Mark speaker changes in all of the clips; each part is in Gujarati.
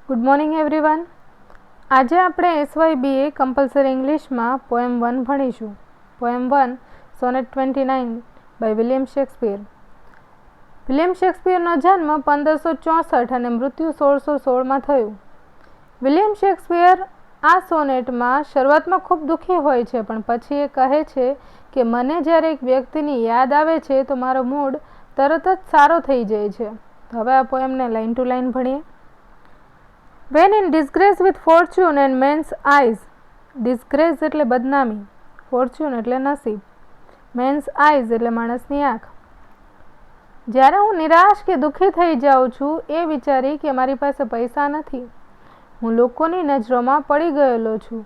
Speaker 1: Good morning everyone. આજે આપણે SYBA કમ્પલસરી ઇંગ્લિશમાં પોએમ 1 ભણીશું. Poem 1 sonnet 29 by William Shakespeare. William શેક્સપિયરનો જન્મ 1564 અને મૃત્યુ 1616માં થયું. વિલિયમ શેક્સપિયર આ સોનેટમાં શરૂઆતમાં ખૂબ દુઃખી હોય છે, પણ પછી એ કહે છે કે મને જ્યારે એક વ્યક્તિની યાદ આવે છે તો મારો મૂડ તરત જ સારો થઈ જાય છે. હવે આ પોએમને લાઇન ટુ લાઇન ભણીએ. When in disgrace with fortune and men's eyes, disgrace એટલે બદનામી, fortune એટલે નસીબ, men's eyes એટલે માણસની આંખ. જ્યારે હું નિરાશ કે દુઃખી થઈ જાઉં છું એ વિચારી કે મારી પાસે પૈસા નથી, હું લોકોની નજરોમાં પડી ગયેલો છું,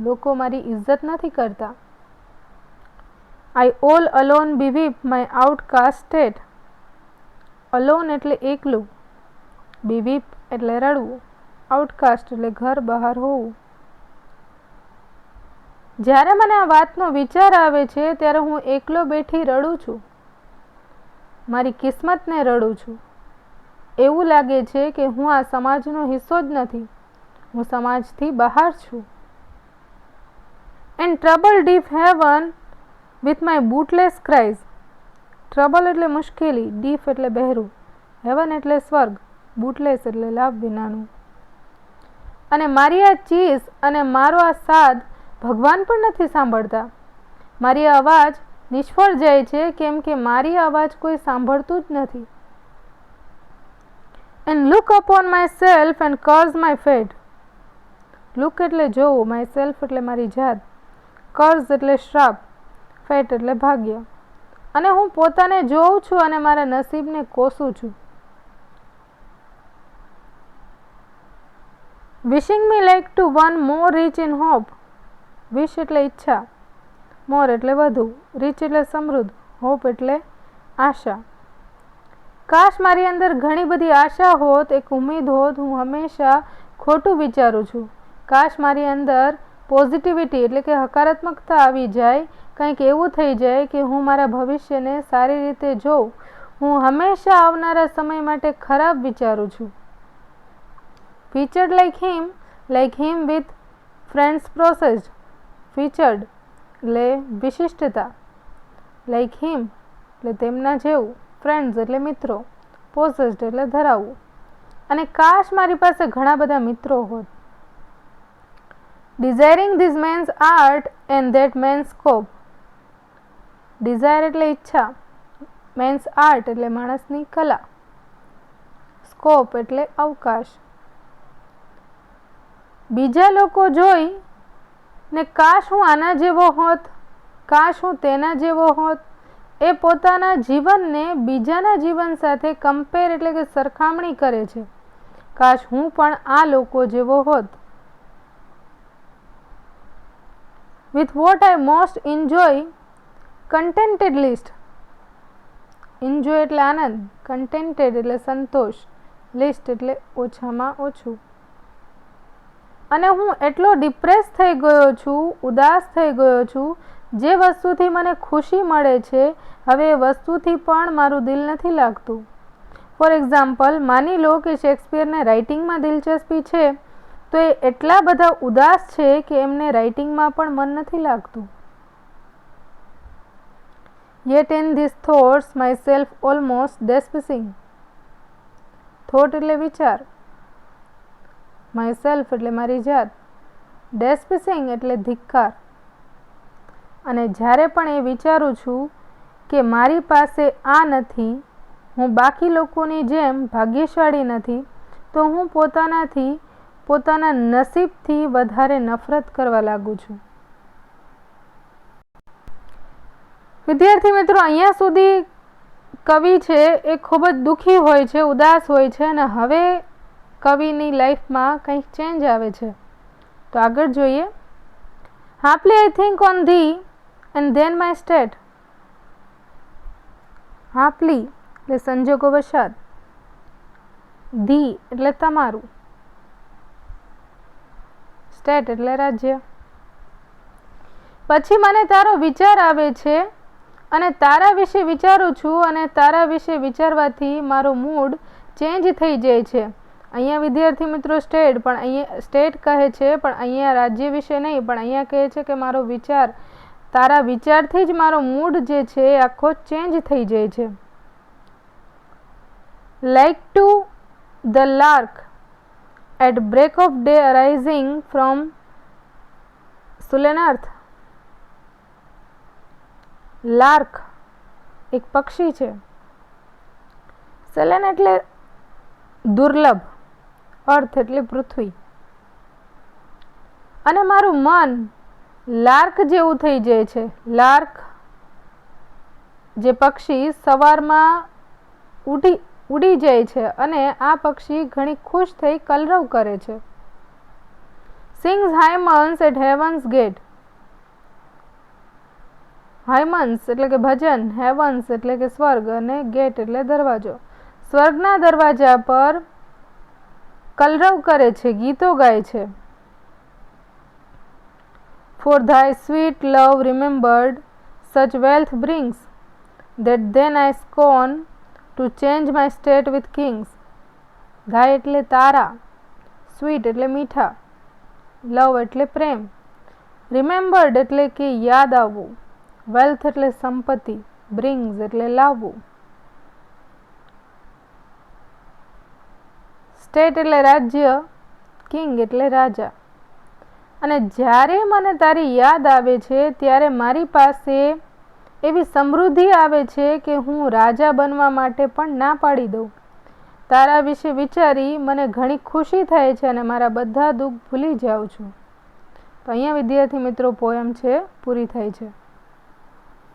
Speaker 1: લોકો મારી ઇજ્જત નથી કરતા. I all alone beweep my outcast state. Alone એટલે એકલું, beweep એટલે રડવું, આઉટકાસ્ટ એટલે ઘર બહાર હોવું. જ્યારે મને આ વાતનો વિચાર આવે છે ત્યારે હું એકલો બેઠી રડું છું, મારી કિસ્મતને રડું છું. એવું લાગે છે કે હું આ સમાજનો હિસ્સો જ નથી, હું સમાજથી બહાર છું. And trouble deep heaven with my bootless cries. Trouble એટલે મુશ્કેલી, ડીપ એટલે બહેરું, હેવન એટલે સ્વર્ગ, બૂટલેસ એટલે લાભ વિનાનું. અને મારી આ ચીસ અને મારો આ સાદ ભગવાન પણ નથી સાંભળતા. મારી અવાજ નિષ્ફળ જાય છે કેમ કે મારી અવાજ કોઈ સાંભળતું જ નથી. And look upon myself and curse my fate. Look એટલે જોવું, માય સેલ્ફ એટલે મારી જાત, કર્સ એટલે શ્રાપ, ફેટ એટલે ભાગ્ય. અને હું પોતાને જોઉં છું અને મારા નસીબને કોસું છું. Wishing me like to one more rich in hope. Wish એટલે ઈચ્છા, more એટલે વધુ, rich એટલે સમૃદ્ધ, hope એટલે આશા. કાશ મારી અંદર ઘણી બધી આશા હોત, એક ઉમ્મીદ હોત. હું હંમેશા ખોટું વિચારું છું. કાશ મારી અંદર પોઝિટિવિટી એટલે કે હકારાત્મકતા આવી જાય, કંઈક એવું થઈ જાય કે હું મારા ભવિષ્યને સારી રીતે જોઉં. હું હંમેશા આવનારા સમય માટે ખરાબ વિચારું છું. Featured like him with friends processed. Featured એટલે વિશિષ્ટતા, like him એટલે તેમના જેવું, friends એટલે મિત્રો, possessed એટલે ધરાવવું. અને કાશ મારી પાસે ઘણા બધા મિત્રો હોત. Desiring this man's art and that man's scope. Desire એટલે ઈચ્છા, man's art એટલે માણસની કલા, scope એટલે અવકાશ. બીજા લોકો જોઈ ને કાશ હું આના જેવો હોત, કાશ હું તેના જેવો હોત, એ પોતાના જીવનને બીજાના જીવન સાથે કમ્પેર એટલે કે સરખામણી કરે છે. કાશ હું પણ આ લોકો જેવો હોત. With what I most enjoy, contented list. Enjoy એટલે આનંદ, contented એટલે સંતોષ, list એટલે ઓછામાં ઓછું. અને હું એટલો ડિપ્રેસ થઈ ગયો છું, ઉદાસ થઈ ગયો છું, જે વસ્તુથી મને ખુશી મળે છે હવે એ વસ્તુથી પણ મારું દિલ નથી લાગતું. ફોર એક્ઝામ્પલ, માની લો કે શેક્સપિયરને રાઇટિંગમાં દિલચસ્પી છે તો એ એટલા બધા ઉદાસ છે કે એમને રાઇટિંગમાં પણ મન નથી લાગતું. Yet in these thoughts myself almost despairing. Thought એટલે વિચાર, માયસેલ્ફ એટલે મારી જાત, ડેસ્પિસિંગ એટલે ધિક્કાર. અને જ્યારે પણ એ વિચારું છું કે મારી પાસે આ નથી, હું બાકી લોકોની જેમ ભાગ્યશાળી નથી, તો હું પોતાનાથી, પોતાના નસીબથી વધારે નફરત કરવા લાગુ છું. વિદ્યાર્થી મિત્રો, અહીંયા સુધી કવિ છે એ ખૂબ જ દુઃખી હોય છે, ઉદાસ હોય છે, અને હવે કવિની લાઈફમાં કંઈક ચેન્જ આવે છે. તો આગળ જોઈએ. Happily I think on thee and then my state. Happily એટલે સંજોગો વશાત, thee એટલે તમારું, સ્ટેટ એટલે રાજ્ય. પછી મને તારો વિચાર આવે છે અને તારા વિશે વિચારું છું, અને તારા વિશે વિચારવાથી મારો મૂડ ચેન્જ થઈ જાય છે અહીંયા વિદ્યાર્થી મિત્રો સ્ટેટ, પણ અહીંયા સ્ટેટ કહે છે, પણ અહીંયા રાજ્ય વિશે નહીં, પણ અહીંયા કહે છે કે મારો વિચાર, તારા વિચારથી જ મારો મૂડ જે છે એ આખો ચેન્જ થઈ જાય છે. Like to the lark at break of day arising from sullen earth. Lark એક પક્ષી છે. સેલેન એટલે દુર્લભ, અર્થ એટલે પૃથ્વી. અને મારું મન લાર્ક જેવું થઈ જાય છે. લાર્ક જે પક્ષી સવારમાં ઉડી જાય છે અને આ પક્ષી ઘણી ખુશ થઈ કલરવ કરે છે. Sings hymns at heaven's gate. Hymns એટલે કે ભજન, હેવન્સ એટલે કે સ્વર્ગ અને ગેટ એટલે દરવાજો. સ્વર્ગના દરવાજા પર કલરવ કરે છે, ગીતો ગાય છે. For thy sweet love remembered such wealth brings, that then I scorn to change my state with kings. thy એટલે તારા, sweet એટલે મીઠા, love એટલે પ્રેમ, remembered એટલે કે યાદ આવવું, wealth એટલે સંપત્તિ, brings એટલે લાવવું. સ્ટેટ એટલે રાજ્ય, કિંગ એટલે રાજા. અને જ્યારે મને તારી યાદ આવે છે ત્યારે મારી પાસે એવી સમૃદ્ધિ આવે છે કે હું રાજા બનવા માટે પણ ના પાડી દઉં. તારા વિશે વિચારી મને ઘણી ખુશી થાય છે અને મારા બધા દુઃખ ભૂલી જાઉં છું. તો અહીંયા વિદ્યાર્થી મિત્રો પોયમ છે પૂરી થાય છે.